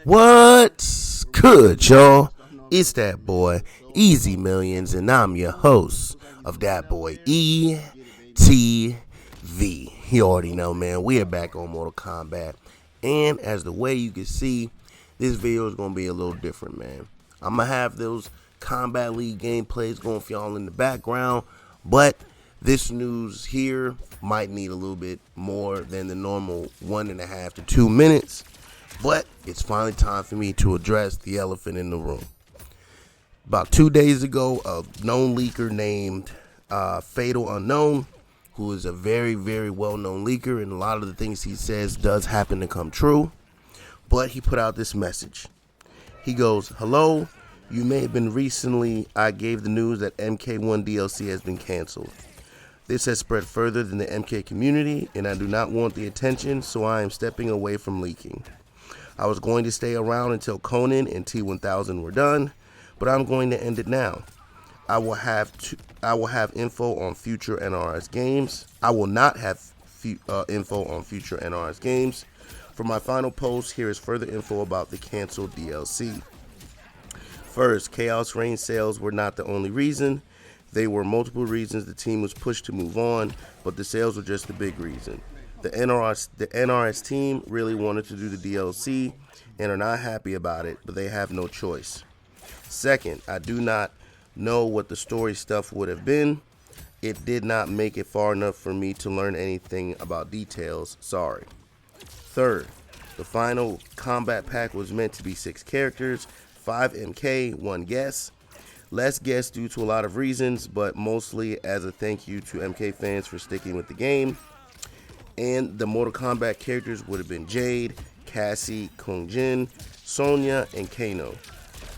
What's good, y'all? It's that boy, Easy Millions, and I'm your host of that boy, ETV. You already know, man, we are back on Mortal Kombat. And as the way you can see, this video is going to be a little different, man. I'm going to have those Kombat League gameplays going for y'all in the background, but this news here might need a little bit more than the normal 1.5 to 2 minutes. But it's finally time for me to address the elephant in the room. About 2 days ago, a known leaker named Fatal Unknown, who is a very, very well-known leaker, and a lot of the things he says does happen to come true. But he put out this message. He goes, "Hello, you may have been recently. I gave the news that MK1 DLC has been canceled. This has spread further than the MK community, and I do not want the attention, so I am stepping away from leaking. I was going to stay around until Conan and T1000 were done, but I'm going to end it now. I will have info on future NRS games. I will not have info on future NRS games. For my final post, here is further info about the canceled DLC. First, Chaos Reign sales were not the only reason. There were multiple reasons the team was pushed to move on, but the sales were just the big reason. The NRS team really wanted to do the DLC and are not happy about it, but they have no choice. Second, I do not know what the story stuff would have been. It did not make it far enough for me to learn anything about details. Sorry. Third, the final combat pack was meant to be 6 characters, 5 MK, 1 guess. Less guests due to a lot of reasons, but mostly as a thank you to MK fans for sticking with the game. And the Mortal Kombat characters would have been Jade, Cassie, Kung Jin, Sonya, and Kano.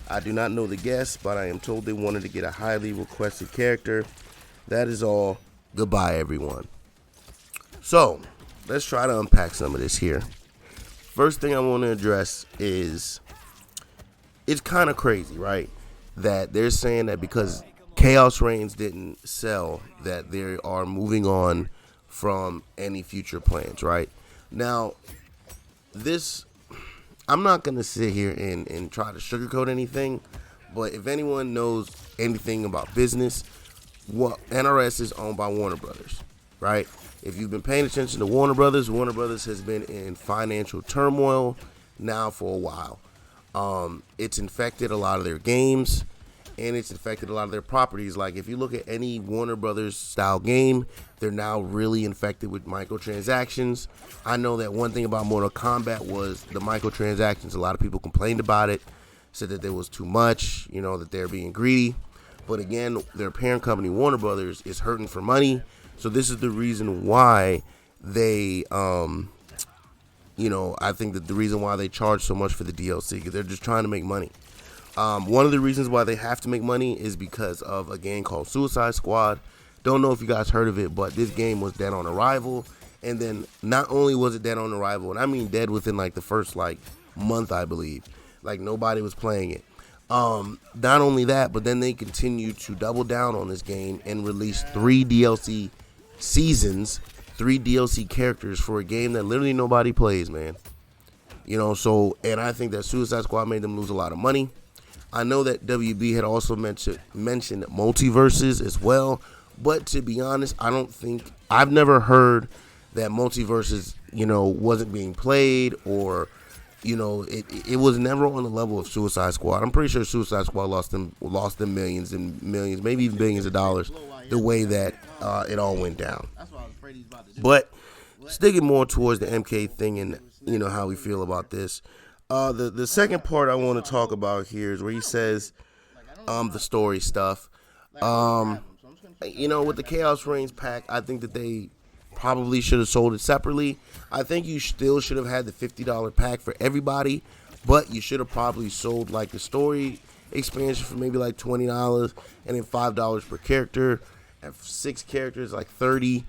I do not know the guests, but I am told they wanted to get a highly requested character. That is all. Goodbye, everyone." So, let's try to unpack some of this here. First thing I want to address is, it's kind of crazy, right? That they're saying that because Chaos Reigns didn't sell, that they are moving on from any future plans, right? Now, this, I'm not going to sit here and try to sugarcoat anything, but if anyone knows anything about business, what NRS is owned by Warner Brothers, right? If you've been paying attention to Warner Brothers has been in financial turmoil now for a while. It's infected a lot of their games, and it's infected a lot of their properties. Like, if you look at any Warner Brothers style game, they're now really infected with microtransactions. I know that one thing about Mortal Kombat was the microtransactions. A lot of people complained about it, said that there was too much, that they're being greedy. But again, their parent company, Warner Brothers, is hurting for money. So this is the reason why they, I think that the reason why they charge so much for the DLC, because they're just trying to make money. One of the reasons why they have to make money is because of a game called Suicide Squad. Don't know if you guys heard of it, but this game was dead on arrival. And then not only was it dead on arrival, and I mean dead within like the first month, I believe. Like, nobody was playing it. Not only that, but then they continued to double down on this game and release 3 DLC seasons, 3 DLC characters for a game that literally nobody plays, man. And I think that Suicide Squad made them lose a lot of money. I know that WB had also mentioned multiverses as well, but to be honest, I've never heard that multiverses, wasn't being played, or, it was never on the level of Suicide Squad. I'm pretty sure Suicide Squad lost them millions and millions, maybe even billions of dollars, the way that it all went down. But sticking more towards the MK thing and how we feel about this. The second part I want to talk about here is where he says the story stuff. With the Chaos Reigns pack, I think that they probably should have sold it separately. I think you still should have had the $50 pack for everybody, but you should have probably sold like the story expansion for maybe like $20 and then $5 per character. And 6 characters, like $30,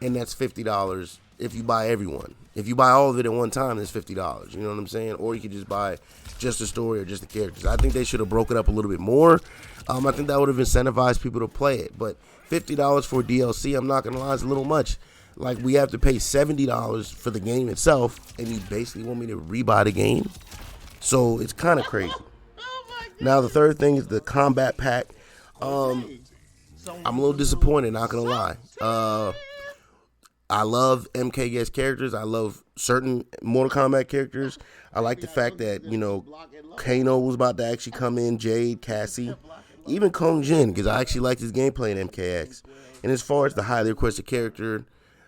and that's $50 if you buy everyone. If you buy all of it at one time, it's $50. You know what I'm saying? Or you could just buy just the story or just the characters. I think they should have broke it up a little bit more. I think that would have incentivized people to play it. But $50 for DLC, I'm not going to lie, is a little much. Like, we have to pay $70 for the game itself, and you basically want me to rebuy the game? So it's kind of crazy. Now the third thing is the Kombat pack. I'm a little disappointed, not gonna lie. I love MK's characters. I love certain Mortal Kombat characters. I like the fact that, Kano was about to actually come in, Jade, Cassie, even Kong Jin, because I actually liked his gameplay in MKX. And as far as the highly requested character,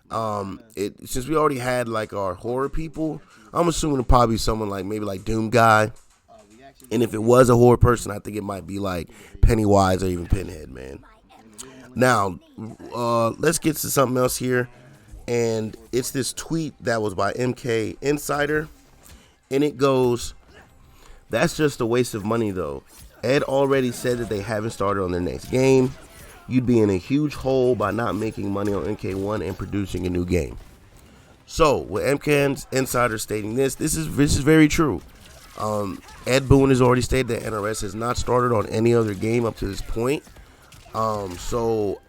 since we already had like our horror people, I'm assuming it'll probably be someone like maybe like Doom Guy. And if it was a horror person, I think it might be like Pennywise or even Pinhead, man. Now, let's get to something else here. And it's this tweet that was by MK Insider. And it goes, "That's just a waste of money, though. Ed already said that they haven't started on their next game. You'd be in a huge hole by not making money on MK1 and producing a new game." So, with MK Insider stating this is very true. Ed Boon has already stated that NRS has not started on any other game up to this point. So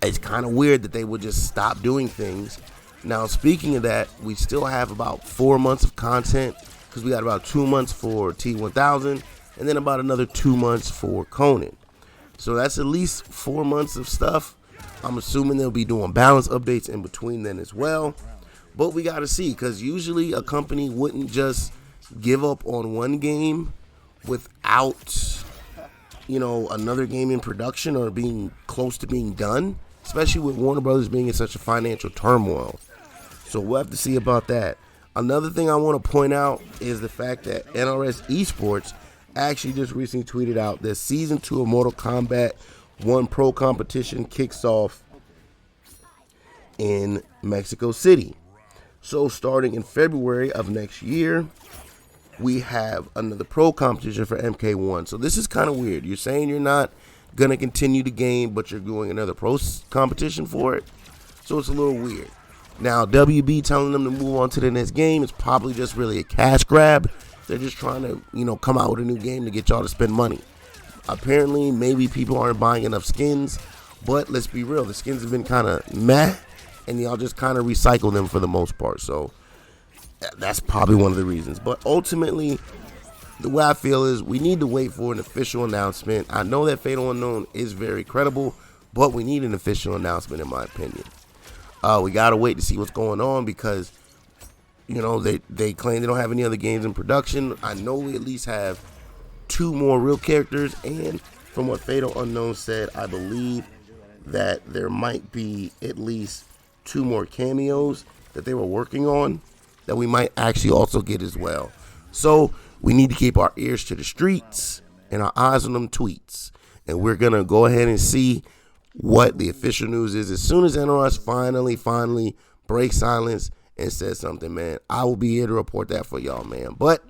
it's kind of weird that they would just stop doing things. Now, speaking of that, we still have about 4 months of content because we got about 2 months for T1000 and then about another 2 months for Conan. So that's at least 4 months of stuff. I'm assuming they'll be doing balance updates in between then as well. But we got to see, because usually a company wouldn't just give up on one game without, another game in production or being close to being done, especially with Warner Brothers being in such a financial turmoil. So we'll have to see about that. Another thing I want to point out is the fact that NRS Esports actually just recently tweeted out that Season 2 of Mortal Kombat 1 Pro competition kicks off in Mexico City. So starting in February of next year, we have another pro competition for MK1. So this is kind of weird. You're saying you're not going to continue the game, but you're doing another pro competition for it. So it's a little weird. Now, WB telling them to move on to the next game is probably just really a cash grab. They're just trying to, come out with a new game to get y'all to spend money. Apparently, maybe people aren't buying enough skins, but let's be real. The skins have been kind of meh, and y'all just kind of recycle them for the most part. So that's probably one of the reasons. But ultimately, the way I feel is we need to wait for an official announcement. I know that Fatal Unknown is very credible, but we need an official announcement, in my opinion. We got to wait to see what's going on because, they claim they don't have any other games in production. I know we at least have 2 more real characters. And from what Fatal Unknown said, I believe that there might be at least 2 more cameos that they were working on that we might actually also get as well. So we need to keep our ears to the streets and our eyes on them tweets. And we're going to go ahead and see what the official news is. As soon as NRS finally breaks silence and says something, man, I will be here to report that for y'all, man. But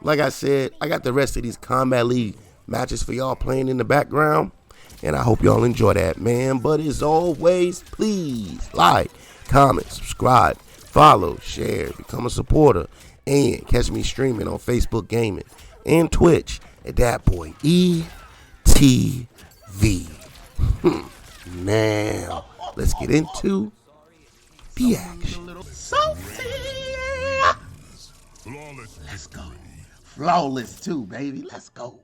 like I said, I got the rest of these Combat League matches for y'all playing in the background. And I hope y'all enjoy that, man. But as always, please like, comment, subscribe, follow, share, become a supporter, and catch me streaming on Facebook Gaming and Twitch at That Boy ETV. Now, let's get into the action. Let's go. Flawless too, baby. Let's go.